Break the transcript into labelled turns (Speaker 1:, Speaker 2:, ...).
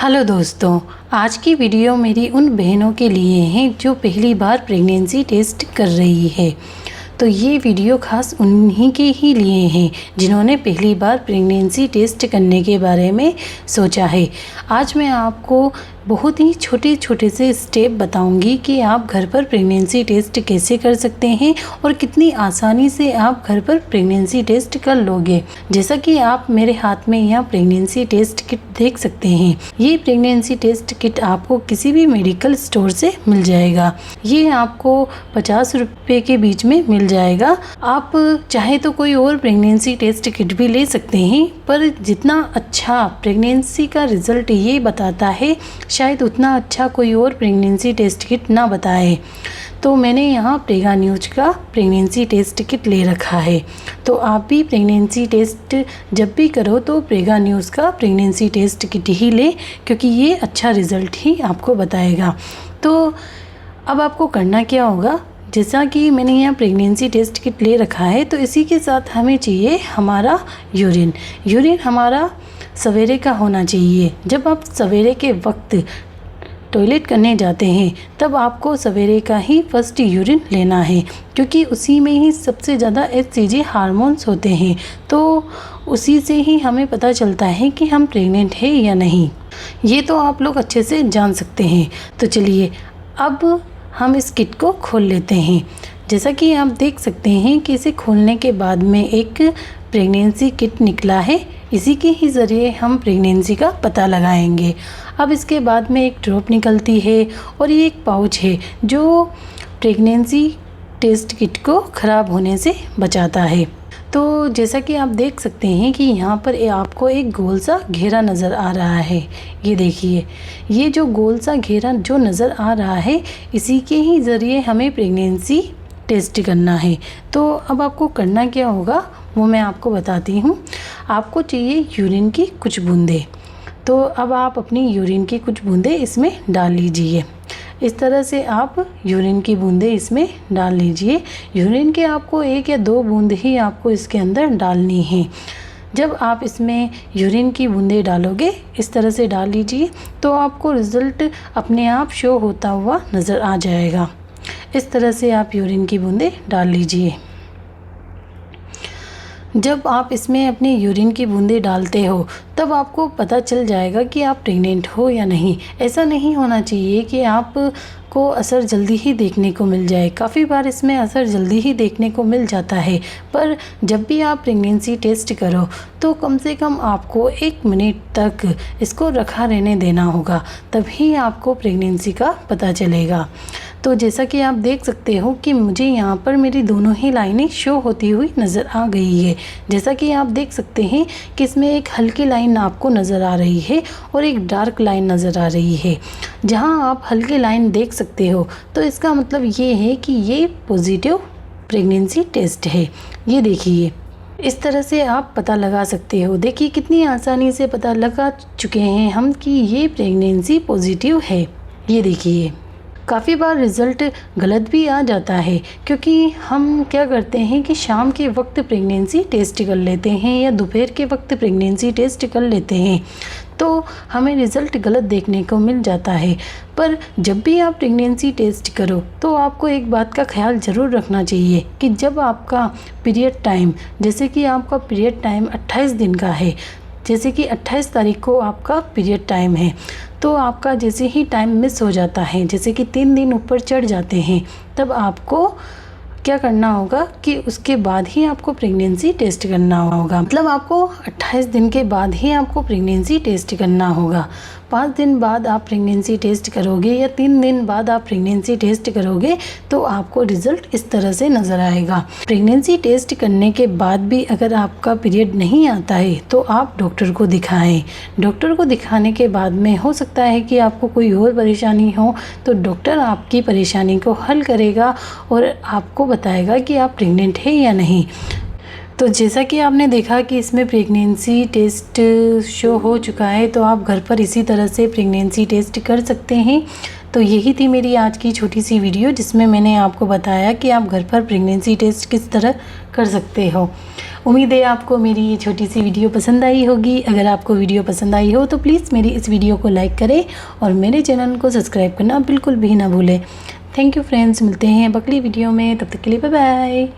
Speaker 1: Hello दोस्तों, आज की वीडियो मेरी उन बहनों के लिए है जो पहली बार प्रेगनेंसी टेस्ट कर रही है। तो ये वीडियो खास उन्हीं के ही लिए हैं जिन्होंने पहली बार प्रेगनेंसी टेस्ट करने के बारे में सोचा है। आज मैं आपको बहुत ही छोटे छोटे से स्टेप बताऊंगी कि आप घर पर प्रेगनेंसी टेस्ट कैसे कर सकते हैं और कितनी आसानी से आप घर पर प्रेगनेंसी टेस्ट कर लोगे। जैसा कि आप मेरे हाथ में यहाँ प्रेगनेंसी टेस्ट किट देख सकते हैं। ये प्रेगनेंसी टेस्ट किट आपको किसी भी मेडिकल स्टोर से मिल जाएगा। ये आपको 50 रुपये के बीच में मिल जाएगा। आप चाहे तो कोई और प्रेगनेंसी टेस्ट किट भी ले सकते हैं, पर जितना अच्छा प्रेगनेंसी का रिजल्ट ये बताता है शायद उतना अच्छा कोई और प्रेगनेंसी टेस्ट किट ना बताए। तो मैंने यहाँ प्रेगा न्यूज का प्रेगनेंसी टेस्ट किट ले रखा है। तो आप भी प्रेगनेंसी टेस्ट जब भी करो तो प्रेगा न्यूज़ का प्रेगनेंसी टेस्ट किट ही ले, क्योंकि ये अच्छा रिज़ल्ट ही आपको बताएगा। तो अब आपको करना क्या होगा, जैसा कि मैंने यहाँ प्रेगनेंसी टेस्ट किट ले रखा है, तो इसी के साथ हमें चाहिए हमारा यूरिन हमारा सवेरे का होना चाहिए। जब आप सवेरे के वक्त टॉयलेट करने जाते हैं तब आपको सवेरे का ही फर्स्ट यूरिन लेना है, क्योंकि उसी में ही सबसे ज़्यादा HCG हार्मोन्स होते हैं। तो उसी से ही हमें पता चलता है कि हम प्रेग्नेंट हैं या नहीं। ये तो आप लोग अच्छे से जान सकते हैं। तो चलिए अब हम इस किट को खोल लेते हैं। जैसा कि आप देख सकते हैं कि इसे खोलने के बाद में एक प्रेगनेंसी किट निकला है। इसी के ही ज़रिए हम प्रेगनेंसी का पता लगाएंगे। अब इसके बाद में एक ड्रॉप निकलती है और ये एक पाउच है जो प्रेगनेंसी टेस्ट किट को ख़राब होने से बचाता है। तो जैसा कि आप देख सकते हैं कि यहाँ पर आपको एक गोल सा घेरा नज़र आ रहा है। ये देखिए, ये जो गोल सा घेरा जो नज़र आ रहा है, इसी के ही ज़रिए हमें प्रेगनेंसी टेस्ट करना है। तो अब आपको करना क्या होगा वो मैं आपको बताती हूँ। आपको चाहिए यूरिन की कुछ बूंदें। तो अब आप अपनी यूरिन की कुछ बूंदें इसमें डाल लीजिए। इस तरह से आप यूरिन की बूंदें इसमें डाल लीजिए। यूरिन के आपको 1 या 2 बूंद ही आपको इसके अंदर डालनी है। जब आप इसमें यूरिन की बूंदें डालोगे, इस तरह से डाल लीजिए, तो आपको रिज़ल्ट अपने आप शो होता हुआ नज़र आ जाएगा। इस तरह से आप यूरिन की बूंदें डाल लीजिए। जब आप इसमें अपने यूरिन की बूंदें डालते हो तब आपको पता चल जाएगा कि आप प्रेग्नेंट हो या नहीं। ऐसा नहीं होना चाहिए कि आप को असर जल्दी ही देखने को मिल जाए। काफ़ी बार इसमें असर जल्दी ही देखने को मिल जाता है, पर जब भी आप प्रेगनेंसी टेस्ट करो तो कम से कम आपको 1 मिनट तक इसको रखा रहने देना होगा, तभी आपको प्रेगनेंसी का पता चलेगा। तो जैसा कि आप देख सकते हो कि मुझे यहाँ पर मेरी दोनों ही लाइनें शो होती हुई नज़र आ गई है। जैसा कि आप देख सकते हैं कि इसमें एक हल्की लाइन आपको नज़र आ रही है और एक डार्क लाइन नज़र आ रही है। जहाँ आप हल्की लाइन देख सकते हो तो इसका मतलब ये है कि ये पॉजिटिव प्रेगनेंसी टेस्ट है। ये देखिए, इस तरह से आप पता लगा सकते हो। देखिए कितनी आसानी से पता लगा चुके हैं हम कि ये प्रेगनेंसी पॉजिटिव है। ये देखिए, काफ़ी बार रिज़ल्ट गलत भी आ जाता है, क्योंकि हम क्या करते हैं कि शाम के वक्त प्रेगनेंसी टेस्ट कर लेते हैं या दोपहर के वक्त प्रेगनेंसी टेस्ट कर लेते हैं, तो हमें रिज़ल्ट गलत देखने को मिल जाता है। पर जब भी आप प्रेगनेंसी टेस्ट करो तो आपको एक बात का ख्याल ज़रूर रखना चाहिए कि जब आपका पीरियड टाइम, जैसे कि आपका पीरियड टाइम 28 दिन का है, जैसे कि 28 तारीख को आपका पीरियड टाइम है, तो आपका जैसे ही टाइम मिस हो जाता है, जैसे कि 3 दिन ऊपर चढ़ जाते हैं, तब आपको क्या करना होगा कि उसके बाद ही आपको प्रेगनेंसी टेस्ट करना होगा। मतलब आपको 28 दिन के बाद ही आपको प्रेगनेंसी टेस्ट करना होगा। 5 दिन बाद आप प्रेगनेंसी टेस्ट करोगे या 3 दिन बाद आप प्रेगनेंसी टेस्ट करोगे तो आपको रिज़ल्ट इस तरह से नज़र आएगा। प्रेगनेंसी टेस्ट करने के बाद भी अगर आपका पीरियड नहीं आता है तो आप डॉक्टर को दिखाएं। डॉक्टर को दिखाने के बाद में हो सकता है कि आपको कोई और परेशानी हो, तो डॉक्टर आपकी परेशानी को हल करेगा और आपको बताएगा कि आप प्रेग्नेंट है या नहीं। तो जैसा कि आपने देखा कि इसमें प्रेगनेंसी टेस्ट शो हो चुका है, तो आप घर पर इसी तरह से प्रेगनेंसी टेस्ट कर सकते हैं। तो यही थी मेरी आज की छोटी सी वीडियो, जिसमें मैंने आपको बताया कि आप घर पर प्रेगनेंसी टेस्ट किस तरह कर सकते हो। उम्मीद है आपको मेरी ये छोटी सी वीडियो पसंद आई होगी। अगर आपको वीडियो पसंद आई हो तो प्लीज़ मेरी इस वीडियो को लाइक करें और मेरे चैनल को सब्सक्राइब करना बिल्कुल भी ना भूलें। थैंक यू फ्रेंड्स, मिलते हैं अगली वीडियो में, तब तक के लिए बाय बाय।